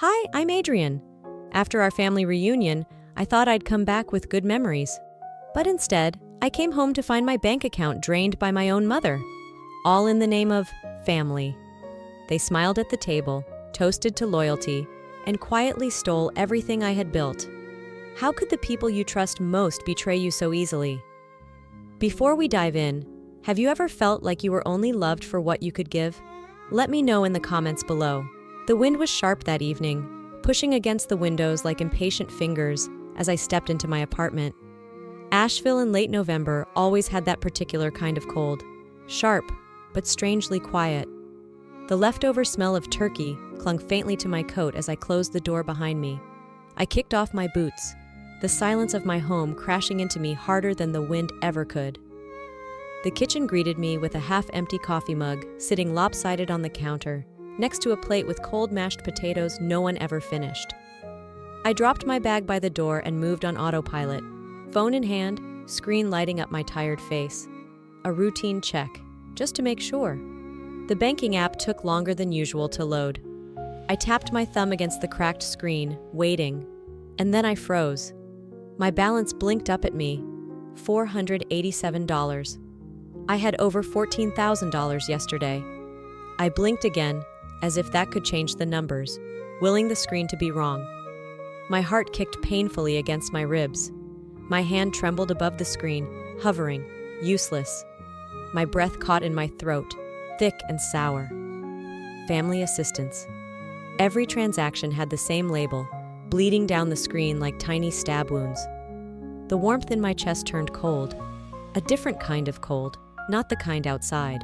Hi, I'm Adrian. After our family reunion, I thought I'd come back with good memories. But instead, I came home to find my bank account drained by my own mother. All in the name of family. They smiled at the table, toasted to loyalty, and quietly stole everything I had built. How could the people you trust most betray you so easily? Before we dive in, have you ever felt like you were only loved for what you could give? Let me know in the comments below. The wind was sharp that evening, pushing against the windows like impatient fingers as I stepped into my apartment. Asheville in late November always had that particular kind of cold. Sharp, but strangely quiet. The leftover smell of turkey clung faintly to my coat as I closed the door behind me. I kicked off my boots, the silence of my home crashing into me harder than the wind ever could. The kitchen greeted me with a half-empty coffee mug sitting lopsided on the counter, next to a plate with cold mashed potatoes no one ever finished. I dropped my bag by the door and moved on autopilot, phone in hand, screen lighting up my tired face. A routine check, just to make sure. The banking app took longer than usual to load. I tapped my thumb against the cracked screen, waiting, and then I froze. My balance blinked up at me, $487. I had over $14,000 yesterday. I blinked again, as if that could change the numbers, willing the screen to be wrong. My heart kicked painfully against my ribs. My hand trembled above the screen, hovering, useless. My breath caught in my throat, thick and sour. Family assistance. Every transaction had the same label, bleeding down the screen like tiny stab wounds. The warmth in my chest turned cold. A different kind of cold, not the kind outside.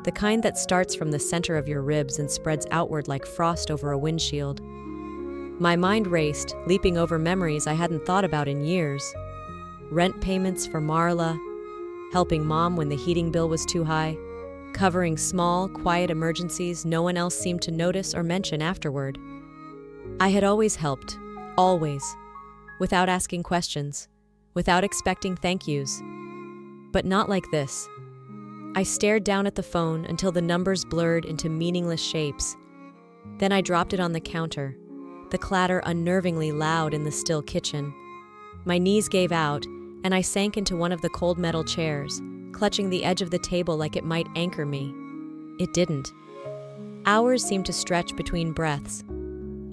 The kind that starts from the center of your ribs and spreads outward like frost over a windshield. My mind raced, leaping over memories I hadn't thought about in years. Rent payments for Marla, helping mom when the heating bill was too high, covering small, quiet emergencies no one else seemed to notice or mention afterward. I had always helped, always, without asking questions, without expecting thank yous. But not like this. I stared down at the phone until the numbers blurred into meaningless shapes. Then I dropped it on the counter, the clatter unnervingly loud in the still kitchen. My knees gave out, and I sank into one of the cold metal chairs, clutching the edge of the table like it might anchor me. It didn't. Hours seemed to stretch between breaths.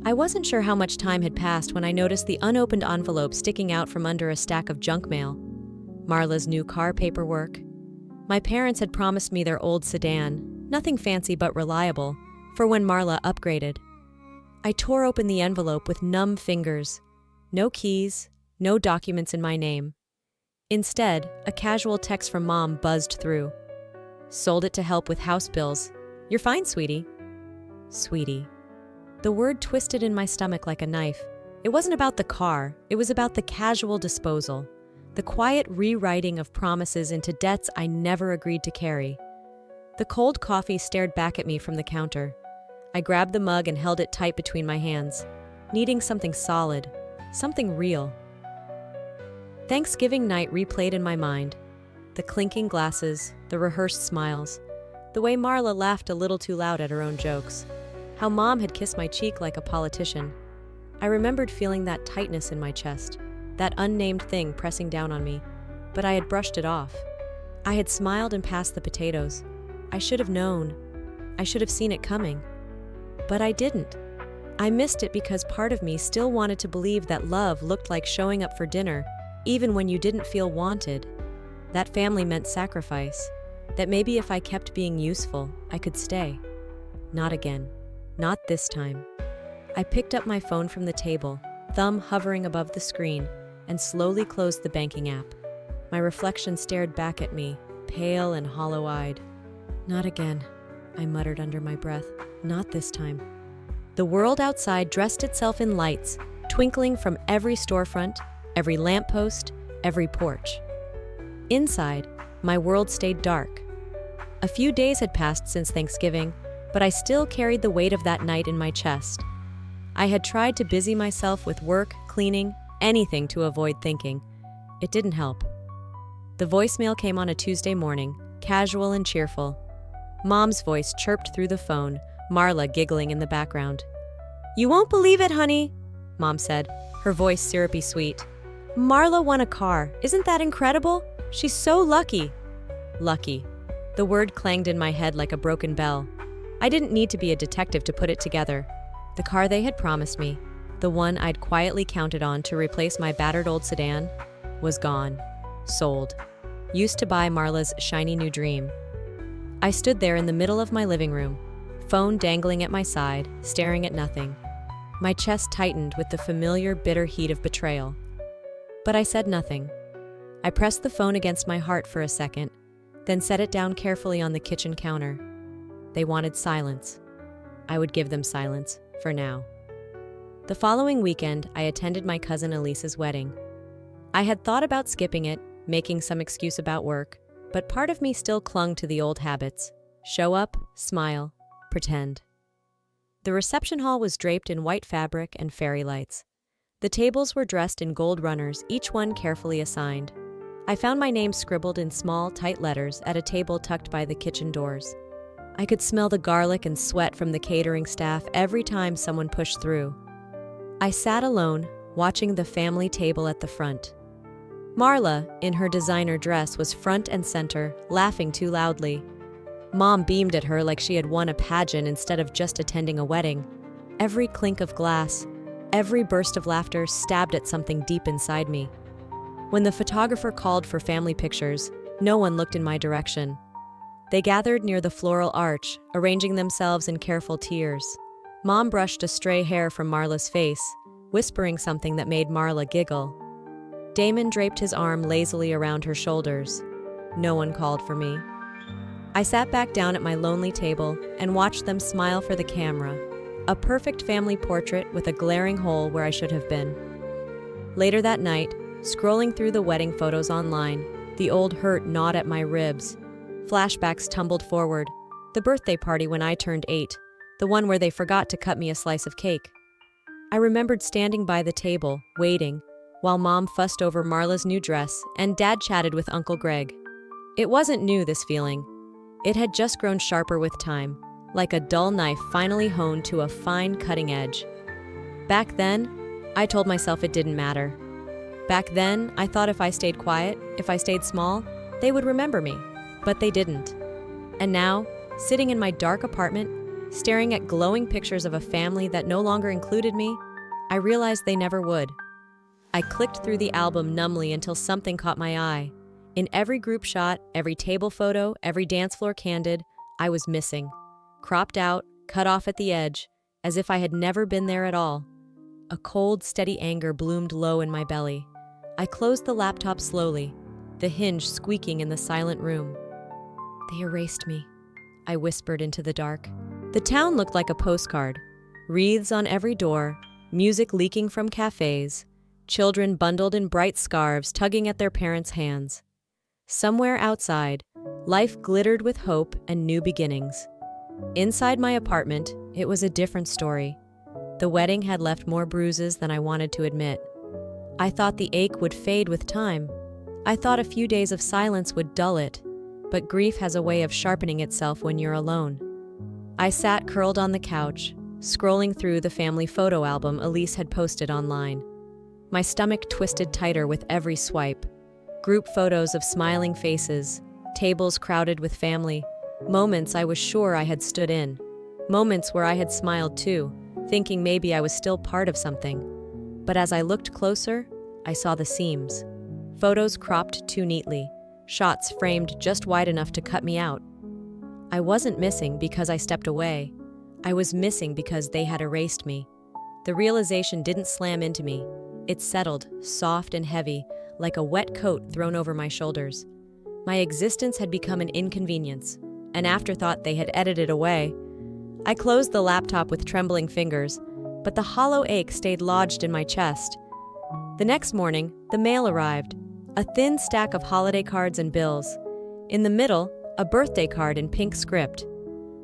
I wasn't sure how much time had passed when I noticed the unopened envelope sticking out from under a stack of junk mail. Marla's new car paperwork. My parents had promised me their old sedan, nothing fancy but reliable, for when Marla upgraded. I tore open the envelope with numb fingers. No keys, no documents in my name. Instead, a casual text from Mom buzzed through. Sold it to help with house bills. You're fine, sweetie. Sweetie. The word twisted in my stomach like a knife. It wasn't about the car, it was about the casual disposal. The quiet rewriting of promises into debts I never agreed to carry. The cold coffee stared back at me from the counter. I grabbed the mug and held it tight between my hands, needing something solid, something real. Thanksgiving night replayed in my mind. The clinking glasses, the rehearsed smiles, the way Marla laughed a little too loud at her own jokes, how Mom had kissed my cheek like a politician. I remembered feeling that tightness in my chest, that unnamed thing pressing down on me, but I had brushed it off. I had smiled and passed the potatoes. I should have known. I should have seen it coming. But I didn't. I missed it because part of me still wanted to believe that love looked like showing up for dinner, even when you didn't feel wanted. That family meant sacrifice, that maybe if I kept being useful, I could stay. Not again. Not this time. I picked up my phone from the table, thumb hovering above the screen, and slowly closed the banking app. My reflection stared back at me, pale and hollow-eyed. Not again, I muttered under my breath. Not this time. The world outside dressed itself in lights, twinkling from every storefront, every lamppost, every porch. Inside, my world stayed dark. A few days had passed since Thanksgiving, but I still carried the weight of that night in my chest. I had tried to busy myself with work, cleaning, anything to avoid thinking. It didn't help. The voicemail came on a Tuesday morning, casual and cheerful. Mom's voice chirped through the phone, Marla giggling in the background. "You won't believe it, honey," Mom said, her voice syrupy sweet. "Marla won a car. Isn't that incredible? She's so lucky." Lucky. The word clanged in my head like a broken bell. I didn't need to be a detective to put it together. The car they had promised me, the one I'd quietly counted on to replace my battered old sedan, was gone. Sold. Used to buy Marla's shiny new dream. I stood there in the middle of my living room, phone dangling at my side, staring at nothing. My chest tightened with the familiar bitter heat of betrayal. But I said nothing. I pressed the phone against my heart for a second, then set it down carefully on the kitchen counter. They wanted silence. I would give them silence, for now. The following weekend, I attended my cousin Elise's wedding. I had thought about skipping it, making some excuse about work, but part of me still clung to the old habits. Show up, smile, pretend. The reception hall was draped in white fabric and fairy lights. The tables were dressed in gold runners, each one carefully assigned. I found my name scribbled in small, tight letters at a table tucked by the kitchen doors. I could smell the garlic and sweat from the catering staff every time someone pushed through. I sat alone, watching the family table at the front. Marla, in her designer dress, was front and center, laughing too loudly. Mom beamed at her like she had won a pageant instead of just attending a wedding. Every clink of glass, every burst of laughter stabbed at something deep inside me. When the photographer called for family pictures, no one looked in my direction. They gathered near the floral arch, arranging themselves in careful tiers. Mom brushed a stray hair from Marla's face, whispering something that made Marla giggle. Damon draped his arm lazily around her shoulders. No one called for me. I sat back down at my lonely table and watched them smile for the camera. A perfect family portrait with a glaring hole where I should have been. Later that night, scrolling through the wedding photos online, the old hurt gnawed at my ribs. Flashbacks tumbled forward. The birthday party when I turned 8, the one where they forgot to cut me a slice of cake. I remembered standing by the table, waiting, while Mom fussed over Marla's new dress and Dad chatted with Uncle Greg. It wasn't new, this feeling. It had just grown sharper with time, like a dull knife finally honed to a fine cutting edge. Back then, I told myself it didn't matter. Back then, I thought if I stayed quiet, if I stayed small, they would remember me. But they didn't. And now, sitting in my dark apartment, staring at glowing pictures of a family that no longer included me, I realized they never would. I clicked through the album numbly until something caught my eye. In every group shot, every table photo, every dance floor candid, I was missing. Cropped out, cut off at the edge, as if I had never been there at all. A cold, steady anger bloomed low in my belly. I closed the laptop slowly, the hinge squeaking in the silent room. "They erased me," I whispered into the dark. The town looked like a postcard. Wreaths on every door, music leaking from cafes, children bundled in bright scarves tugging at their parents' hands. Somewhere outside, life glittered with hope and new beginnings. Inside my apartment, it was a different story. The wedding had left more bruises than I wanted to admit. I thought the ache would fade with time. I thought a few days of silence would dull it, but grief has a way of sharpening itself when you're alone. I sat curled on the couch, scrolling through the family photo album Elise had posted online. My stomach twisted tighter with every swipe. Group photos of smiling faces, tables crowded with family, moments I was sure I had stood in, moments where I had smiled too, thinking maybe I was still part of something. But as I looked closer, I saw the seams. Photos cropped too neatly, shots framed just wide enough to cut me out. I wasn't missing because I stepped away. I was missing because they had erased me. The realization didn't slam into me. It settled, soft and heavy, like a wet coat thrown over my shoulders. My existence had become an inconvenience, an afterthought they had edited away. I closed the laptop with trembling fingers, but the hollow ache stayed lodged in my chest. The next morning, the mail arrived, a thin stack of holiday cards and bills. In the middle, a birthday card in pink script.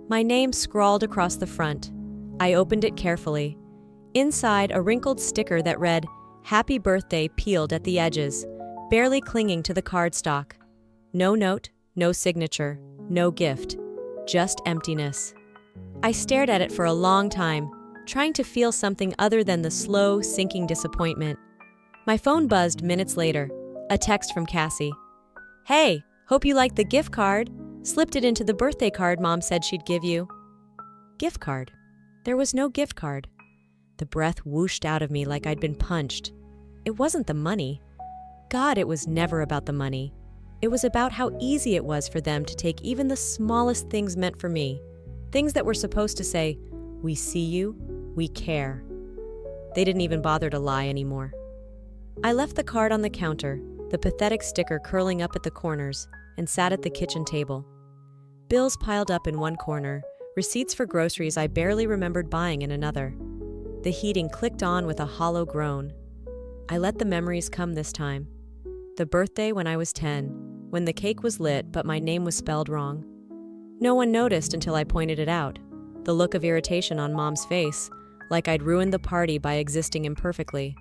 My name scrawled across the front. I opened it carefully. Inside, a wrinkled sticker that read, "Happy Birthday," peeled at the edges, barely clinging to the cardstock. No note, no signature, no gift, just emptiness. I stared at it for a long time, trying to feel something other than the slow, sinking disappointment. My phone buzzed minutes later. A text from Cassie. "Hey, hope you liked the gift card. Slipped it into the birthday card Mom said she'd give you." Gift card? There was no gift card. The breath whooshed out of me like I'd been punched. It wasn't the money. God, it was never about the money. It was about how easy it was for them to take even the smallest things meant for me. Things that were supposed to say, "We see you, we care." They didn't even bother to lie anymore. I left the card on the counter, the pathetic sticker curling up at the corners, and sat at the kitchen table. Bills piled up in one corner, receipts for groceries I barely remembered buying in another. The heating clicked on with a hollow groan. I let the memories come this time. The birthday when I was 10, when the cake was lit but my name was spelled wrong. No one noticed until I pointed it out. The look of irritation on Mom's face, like I'd ruined the party by existing imperfectly.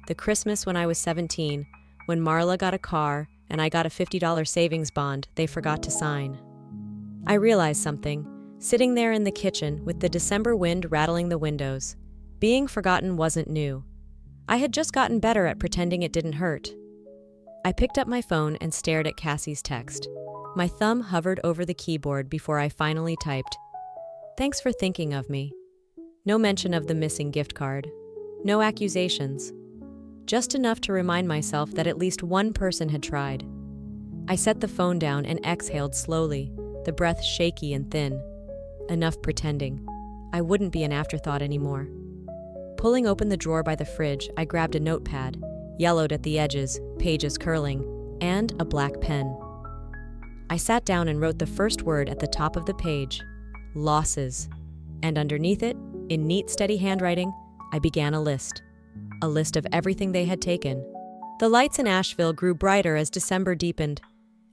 The Christmas when I was 17, when Marla got a car and I got a $50 savings bond they forgot to sign. I realized something, sitting there in the kitchen with the December wind rattling the windows. Being forgotten wasn't new. I had just gotten better at pretending it didn't hurt. I picked up my phone and stared at Cassie's text. My thumb hovered over the keyboard before I finally typed, "Thanks for thinking of me." No mention of the missing gift card. No accusations. Just enough to remind myself that at least one person had tried. I set the phone down and exhaled slowly, the breath shaky and thin. Enough pretending. I wouldn't be an afterthought anymore. Pulling open the drawer by the fridge, I grabbed a notepad, yellowed at the edges, pages curling, and a black pen. I sat down and wrote the first word at the top of the page, losses. And underneath it, in neat, steady handwriting, I began a list. A list of everything they had taken. The lights in Asheville grew brighter as December deepened.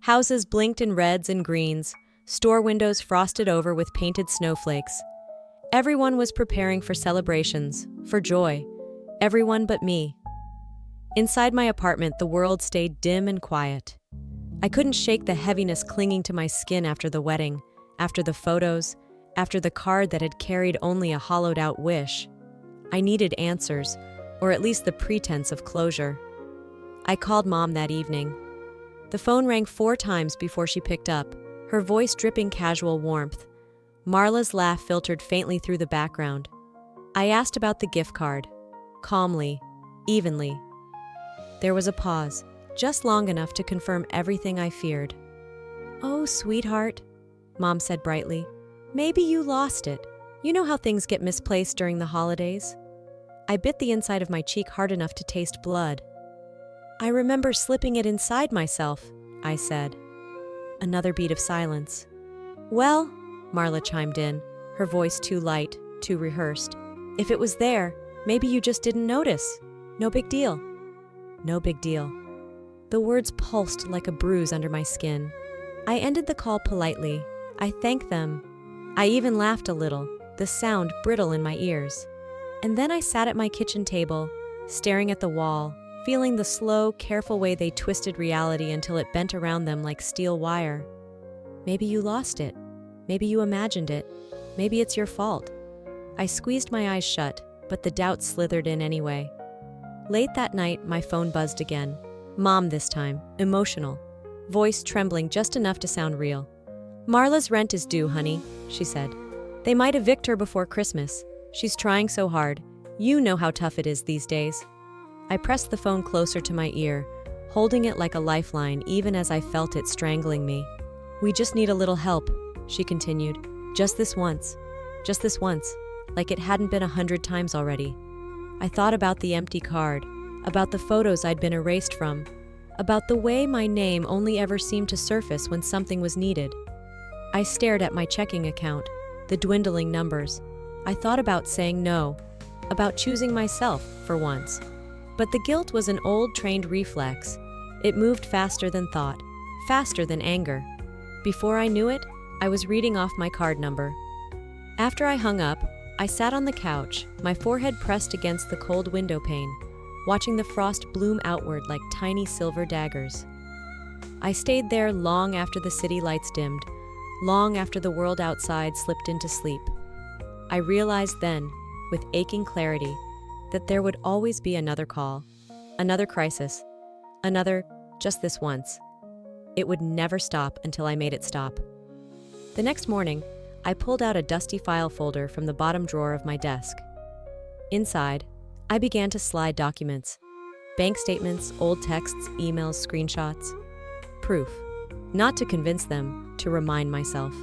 Houses blinked in reds and greens, store windows frosted over with painted snowflakes. Everyone was preparing for celebrations, for joy. Everyone but me. Inside my apartment, the world stayed dim and quiet. I couldn't shake the heaviness clinging to my skin after the wedding, after the photos, after the card that had carried only a hollowed-out wish. I needed answers, or at least the pretense of closure. I called Mom that evening. The phone rang 4 times before she picked up, her voice dripping casual warmth. Marla's laugh filtered faintly through the background. I asked about the gift card, calmly, evenly. There was a pause, just long enough to confirm everything I feared. "Oh, sweetheart," Mom said brightly. "Maybe you lost it. You know how things get misplaced during the holidays?" I bit the inside of my cheek hard enough to taste blood. "I remember slipping it inside myself," I said. Another beat of silence. "Well," Marla chimed in, her voice too light, too rehearsed. "If it was there, maybe you just didn't notice. No big deal." No big deal. The words pulsed like a bruise under my skin. I ended the call politely. I thanked them. I even laughed a little, the sound brittle in my ears. And then I sat at my kitchen table, staring at the wall, feeling the slow, careful way they twisted reality until it bent around them like steel wire. Maybe you lost it. Maybe you imagined it. Maybe it's your fault. I squeezed my eyes shut, but the doubt slithered in anyway. Late that night, my phone buzzed again. Mom this time, emotional, voice trembling just enough to sound real. "Marla's rent is due, honey," she said. "They might evict her before Christmas. She's trying so hard. You know how tough it is these days." I pressed the phone closer to my ear, holding it like a lifeline even as I felt it strangling me. "We just need a little help," she continued. Just this once, like it hadn't been 100 times already." I thought about the empty card, about the photos I'd been erased from, about the way my name only ever seemed to surface when something was needed. I stared at my checking account, the dwindling numbers. I thought about saying no, about choosing myself for once. But the guilt was an old trained reflex. It moved faster than thought, faster than anger. Before I knew it, I was reading off my card number. After I hung up, I sat on the couch, my forehead pressed against the cold window pane, watching the frost bloom outward like tiny silver daggers. I stayed there long after the city lights dimmed, long after the world outside slipped into sleep. I realized then, with aching clarity that there would always be another call, another crisis, another just this once. It would never stop until I made it stop. The next morning, I pulled out a dusty file folder from the bottom drawer of my desk. Inside, I began to slide documents, bank statements, old texts, emails, screenshots. Proof. Not to convince them, to remind myself.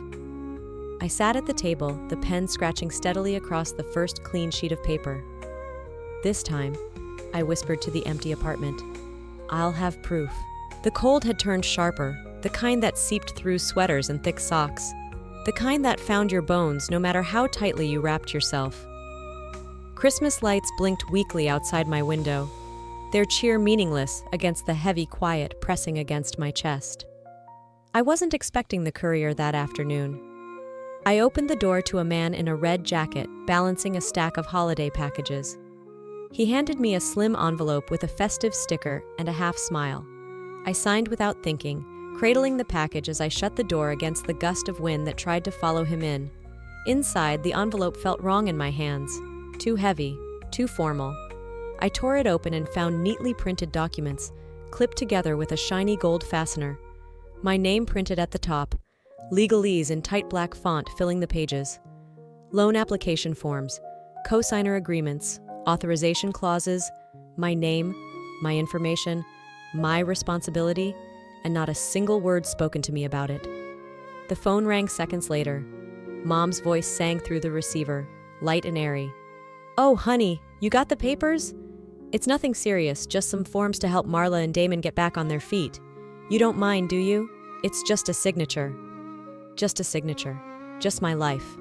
I sat at the table, the pen scratching steadily across the first clean sheet of paper. This time, I whispered to the empty apartment, "I'll have proof." The cold had turned sharper, the kind that seeped through sweaters and thick socks, the kind that found your bones no matter how tightly you wrapped yourself. Christmas lights blinked weakly outside my window, their cheer meaningless against the heavy quiet pressing against my chest. I wasn't expecting the courier that afternoon. I opened the door to a man in a red jacket balancing a stack of holiday packages. He handed me a slim envelope with a festive sticker and a half smile. I signed without thinking, cradling the package as I shut the door against the gust of wind that tried to follow him in. Inside, the envelope felt wrong in my hands. Too heavy, too formal. I tore it open and found neatly printed documents, clipped together with a shiny gold fastener. My name printed at the top, legalese in tight black font filling the pages. Loan application forms, cosigner agreements, authorization clauses, my name, my information, my responsibility, and not a single word spoken to me about it. The phone rang seconds later. Mom's voice sang through the receiver, light and airy. "Oh, honey, you got the papers? It's nothing serious, just some forms to help Marla and Damon get back on their feet. You don't mind, do you? It's just a signature." Just a signature. Just my life.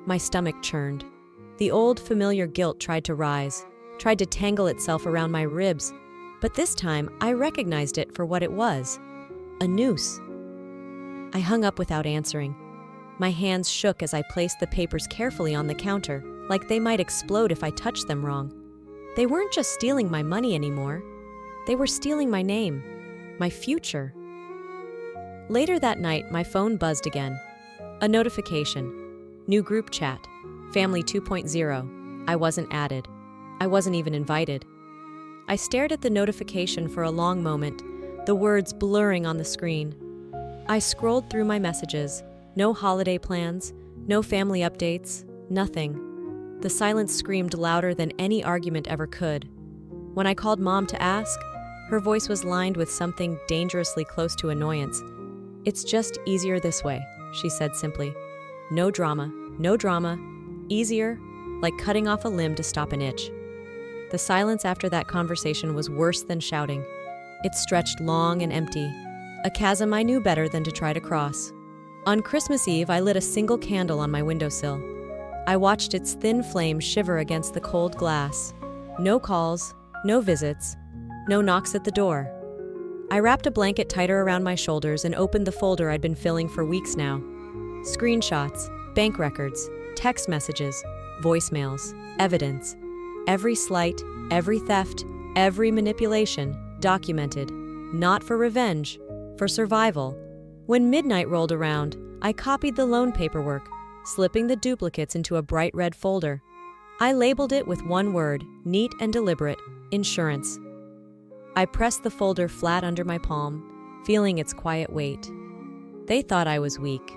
My stomach churned. The old, familiar guilt tried to rise, tried to tangle itself around my ribs, but this time I recognized it for what it was. A noose. I hung up without answering. My hands shook as I placed the papers carefully on the counter, like they might explode if I touched them wrong. They weren't just stealing my money anymore. They were stealing my name, my future. Later that night, my phone buzzed again. A notification. New group chat. Family 2.0. I wasn't added. I wasn't even invited. I stared at the notification for a long moment, the words blurring on the screen. I scrolled through my messages. No holiday plans, no family updates, nothing. The silence screamed louder than any argument ever could. When I called Mom to ask, her voice was lined with something dangerously close to annoyance. "It's just easier this way," she said simply. "No drama, no drama. Easier, like cutting off a limb to stop an itch." The silence after that conversation was worse than shouting. It stretched long and empty, a chasm I knew better than to try to cross. On Christmas Eve, I lit a single candle on my windowsill. I watched its thin flame shiver against the cold glass. No calls, no visits, no knocks at the door. I wrapped a blanket tighter around my shoulders and opened the folder I'd been filling for weeks now. Screenshots, bank records, text messages, voicemails, evidence. Every slight, every theft, every manipulation, documented. Not for revenge, for survival. When midnight rolled around, I copied the loan paperwork, slipping the duplicates into a bright red folder. I labeled it with one word, neat and deliberate: insurance. I pressed the folder flat under my palm, feeling its quiet weight. They thought I was weak.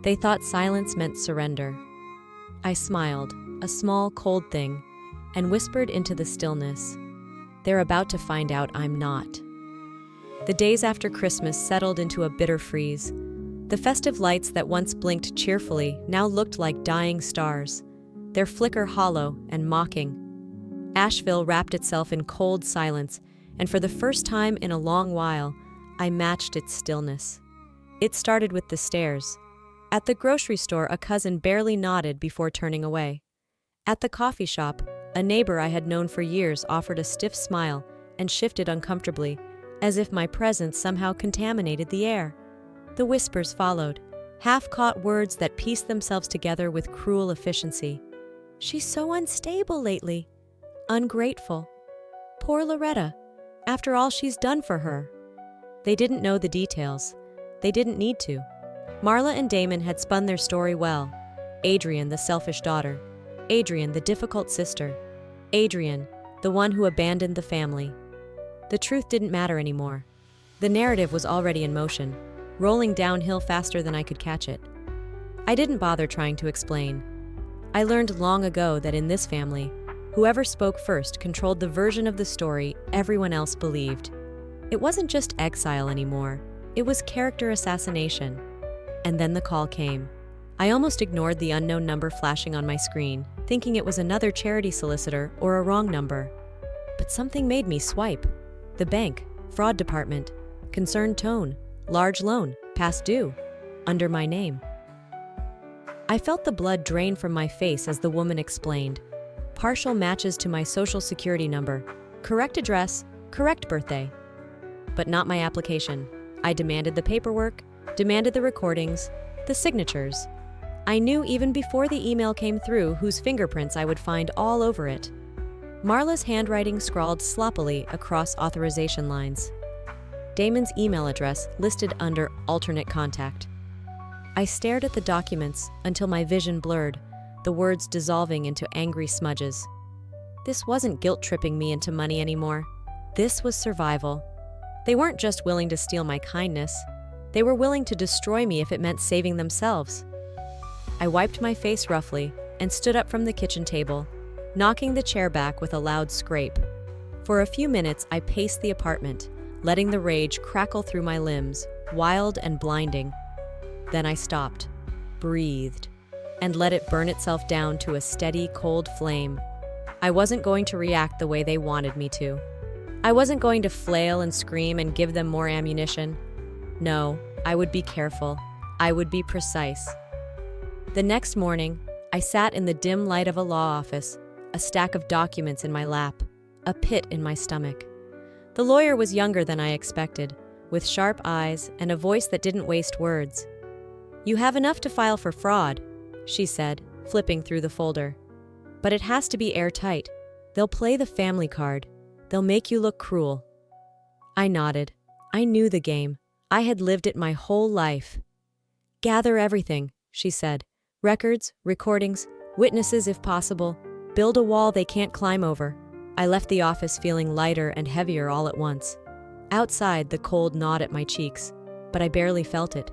They thought silence meant surrender. I smiled, a small, cold thing, and whispered into the stillness, "They're about to find out I'm not." The days after Christmas settled into a bitter freeze. The festive lights that once blinked cheerfully now looked like dying stars, their flicker hollow and mocking. Asheville wrapped itself in cold silence, and for the first time in a long while, I matched its stillness. It started with the stairs. At the grocery store, a cousin barely nodded before turning away. At the coffee shop, a neighbor I had known for years offered a stiff smile and shifted uncomfortably, as if my presence somehow contaminated the air. The whispers followed, half-caught words that pieced themselves together with cruel efficiency. "She's so unstable lately. Ungrateful. Poor Loretta, after all she's done for her." They didn't know the details. They didn't need to. Marla and Damon had spun their story well. Adrian, the selfish daughter. Adrian, the difficult sister. Adrian, the one who abandoned the family. The truth didn't matter anymore. The narrative was already in motion, rolling downhill faster than I could catch it. I didn't bother trying to explain. I learned long ago that in this family, whoever spoke first controlled the version of the story everyone else believed. It wasn't just exile anymore, it was character assassination. And then the call came. I almost ignored the unknown number flashing on my screen, thinking it was another charity solicitor or a wrong number. But something made me swipe. The bank, fraud department, concerned tone, large loan, past due, under my name. I felt the blood drain from my face as the woman explained. Partial matches to my social security number, correct address, correct birthday. But not my application. I demanded the paperwork, demanded the recordings, the signatures. I knew even before the email came through whose fingerprints I would find all over it. Marla's handwriting scrawled sloppily across authorization lines. Damon's email address listed under alternate contact. I stared at the documents until my vision blurred, the words dissolving into angry smudges. This wasn't guilt-tripping me into money anymore. This was survival. They weren't just willing to steal my kindness. They were willing to destroy me if it meant saving themselves. I wiped my face roughly and stood up from the kitchen table, knocking the chair back with a loud scrape. For a few minutes, I paced the apartment, letting the rage crackle through my limbs, wild and blinding. Then I stopped, breathed, and let it burn itself down to a steady, cold flame. I wasn't going to react the way they wanted me to. I wasn't going to flail and scream and give them more ammunition. No, I would be careful. I would be precise. The next morning, I sat in the dim light of a law office, a stack of documents in my lap, a pit in my stomach. The lawyer was younger than I expected, with sharp eyes and a voice that didn't waste words. "You have enough to file for fraud," she said, flipping through the folder. "But it has to be airtight. They'll play the family card. They'll make you look cruel." I nodded. I knew the game. I had lived it my whole life. "Gather everything," she said. "Records, recordings, witnesses if possible. Build a wall they can't climb over." I left the office feeling lighter and heavier all at once. Outside, the cold gnawed at my cheeks, but I barely felt it.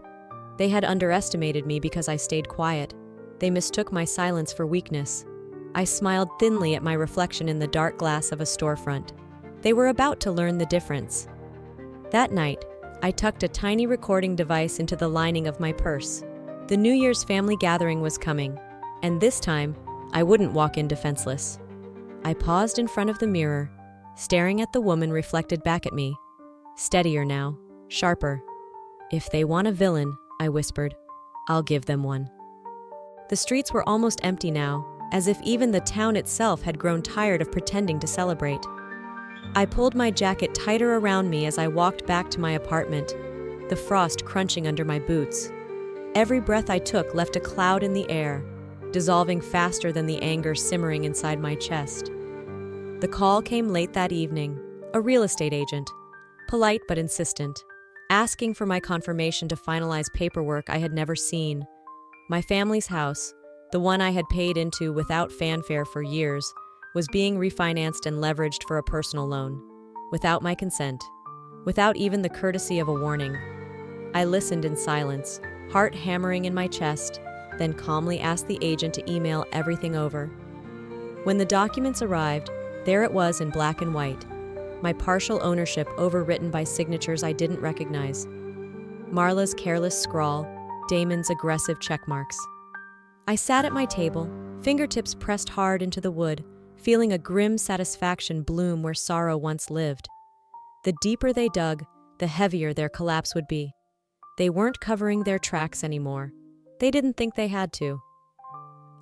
They had underestimated me because I stayed quiet. They mistook my silence for weakness. I smiled thinly at my reflection in the dark glass of a storefront. They were about to learn the difference. That night, I tucked a tiny recording device into the lining of my purse. The New Year's family gathering was coming, and this time, I wouldn't walk in defenseless. I paused in front of the mirror, staring at the woman reflected back at me. Steadier now, sharper. "If they want a villain," I whispered, "I'll give them one." The streets were almost empty now, as if even the town itself had grown tired of pretending to celebrate. I pulled my jacket tighter around me as I walked back to my apartment, the frost crunching under my boots. Every breath I took left a cloud in the air, dissolving faster than the anger simmering inside my chest. The call came late that evening, a real estate agent, polite but insistent, asking for my confirmation to finalize paperwork I had never seen. My family's house, the one I had paid into without fanfare for years, was being refinanced and leveraged for a personal loan, without my consent, without even the courtesy of a warning. I listened in silence, heart hammering in my chest, then calmly asked the agent to email everything over. When the documents arrived, there it was in black and white, my partial ownership overwritten by signatures I didn't recognize. Marla's careless scrawl, Damon's aggressive checkmarks. I sat at my table, fingertips pressed hard into the wood, feeling a grim satisfaction bloom where sorrow once lived. The deeper they dug, the heavier their collapse would be. They weren't covering their tracks anymore. They didn't think they had to.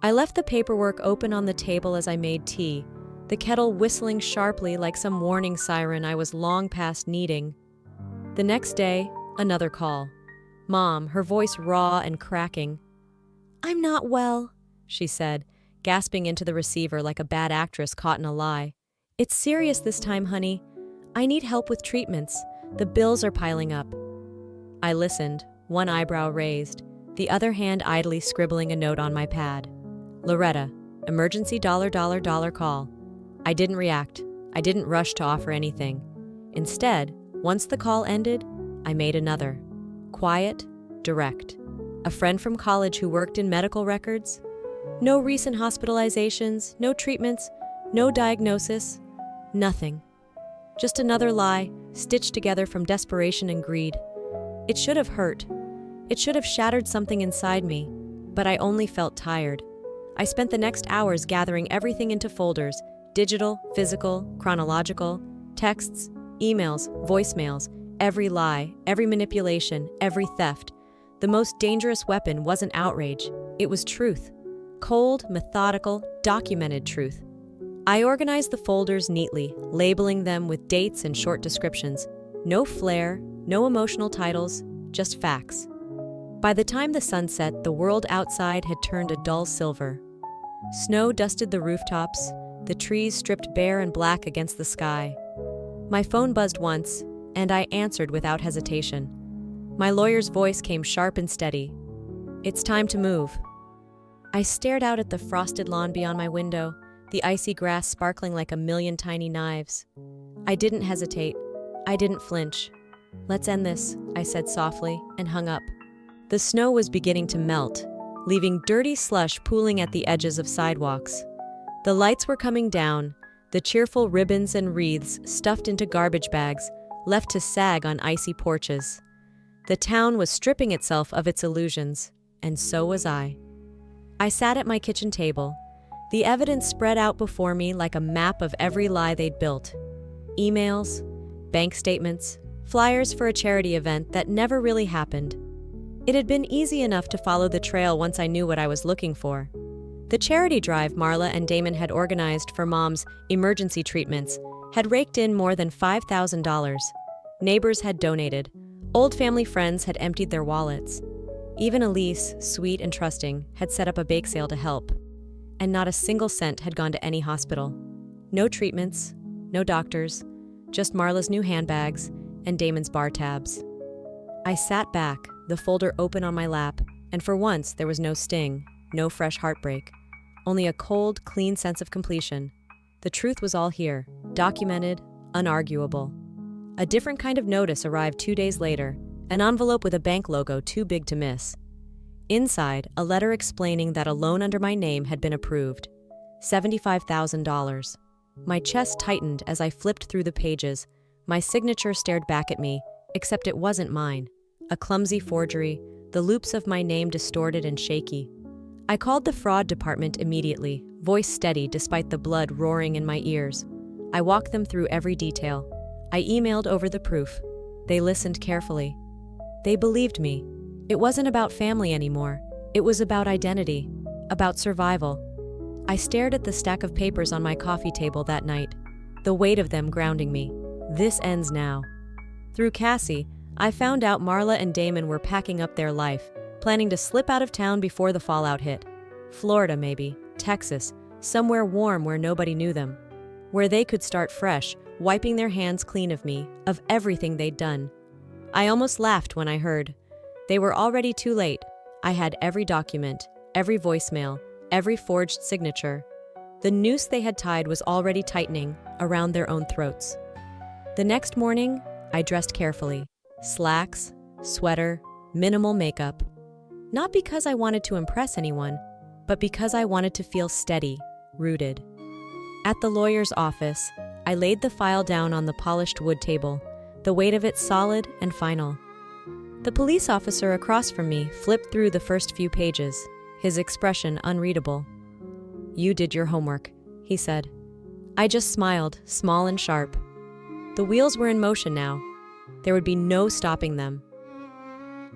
I left the paperwork open on the table as I made tea, the kettle whistling sharply like some warning siren I was long past needing. The next day, another call. Mom, her voice raw and cracking. "I'm not well," she said, gasping into the receiver like a bad actress caught in a lie. "It's serious this time, honey. I need help with treatments. The bills are piling up." I listened, one eyebrow raised, the other hand idly scribbling a note on my pad. "Loretta, Emergency $dollar call. I didn't react. I didn't rush to offer anything. Instead, once the call ended, I made another. Quiet, direct. A friend from college who worked in medical records. No recent hospitalizations, no treatments, no diagnosis, nothing. Just another lie, stitched together from desperation and greed. It should have hurt. It should have shattered something inside me, but I only felt tired. I spent the next hours gathering everything into folders: digital, physical, chronological, texts, emails, voicemails, every lie, every manipulation, every theft. The most dangerous weapon wasn't outrage, it was truth. Cold, methodical, documented truth. I organized the folders neatly, labeling them with dates and short descriptions. No flair, no emotional titles, just facts. By the time the sun set, the world outside had turned a dull silver. Snow dusted the rooftops, the trees stripped bare and black against the sky. My phone buzzed once, and I answered without hesitation. My lawyer's voice came sharp and steady. "It's time to move." I stared out at the frosted lawn beyond my window, the icy grass sparkling like a million tiny knives. I didn't hesitate. I didn't flinch. "Let's end this," I said softly, and hung up. The snow was beginning to melt, leaving dirty slush pooling at the edges of sidewalks. The lights were coming down, the cheerful ribbons and wreaths stuffed into garbage bags, left to sag on icy porches. The town was stripping itself of its illusions, and so was I. I sat at my kitchen table. The evidence spread out before me like a map of every lie they'd built. Emails, bank statements, flyers for a charity event that never really happened. It had been easy enough to follow the trail once I knew what I was looking for. The charity drive Marla and Damon had organized for Mom's emergency treatments had raked in more than $5,000. Neighbors had donated. Old family friends had emptied their wallets. Even Elise, sweet and trusting, had set up a bake sale to help. And not a single cent had gone to any hospital. No treatments, no doctors, just Marla's new handbags and Damon's bar tabs. I sat back, the folder open on my lap, and for once there was no sting, no fresh heartbreak, only a cold, clean sense of completion. The truth was all here, documented, unarguable. A different kind of notice arrived 2 days later, an envelope with a bank logo too big to miss. Inside, a letter explaining that a loan under my name had been approved. $75,000. My chest tightened as I flipped through the pages. My signature stared back at me, except it wasn't mine. A clumsy forgery, the loops of my name distorted and shaky. I called the fraud department immediately, voice steady despite the blood roaring in my ears. I walked them through every detail. I emailed over the proof. They listened carefully. They believed me. It wasn't about family anymore. It was about identity, about survival. I stared at the stack of papers on my coffee table that night, the weight of them grounding me. This ends now. Through Cassie, I found out Marla and Damon were packing up their life, planning to slip out of town before the fallout hit. Florida, maybe, Texas, somewhere warm where nobody knew them. Where they could start fresh, wiping their hands clean of me, of everything they'd done. I almost laughed when I heard. They were already too late. I had every document, every voicemail, every forged signature. The noose they had tied was already tightening around their own throats. The next morning, I dressed carefully. Slacks, sweater, minimal makeup. Not because I wanted to impress anyone, but because I wanted to feel steady, rooted. At the lawyer's office, I laid the file down on the polished wood table, the weight of it solid and final. The police officer across from me flipped through the first few pages, his expression unreadable. "You did your homework," he said. I just smiled, small and sharp. The wheels were in motion now. There would be no stopping them.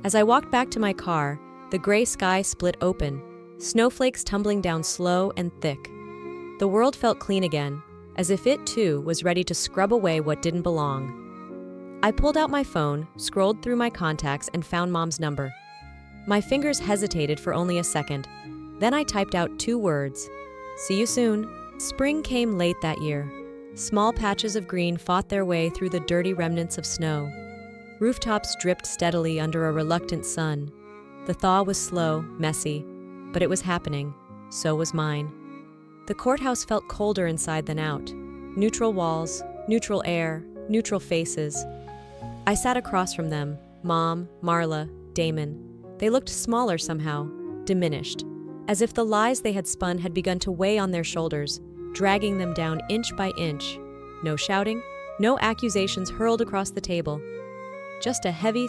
As I walked back to my car, the gray sky split open, snowflakes tumbling down slow and thick. The world felt clean again, as if it too was ready to scrub away what didn't belong. I pulled out my phone, scrolled through my contacts, and found Mom's number. My fingers hesitated for only a second. Then I typed out 2 words. "See you soon." Spring came late that year. Small patches of green fought their way through the dirty remnants of snow. Rooftops dripped steadily under a reluctant sun. The thaw was slow, messy, but it was happening. So was mine. The courthouse felt colder inside than out. Neutral walls, neutral air, neutral faces. I sat across from them, Mom, Marla, Damon. They looked smaller somehow, diminished, as if the lies they had spun had begun to weigh on their shoulders, dragging them down inch by inch. No shouting, no accusations hurled across the table. Just a heavy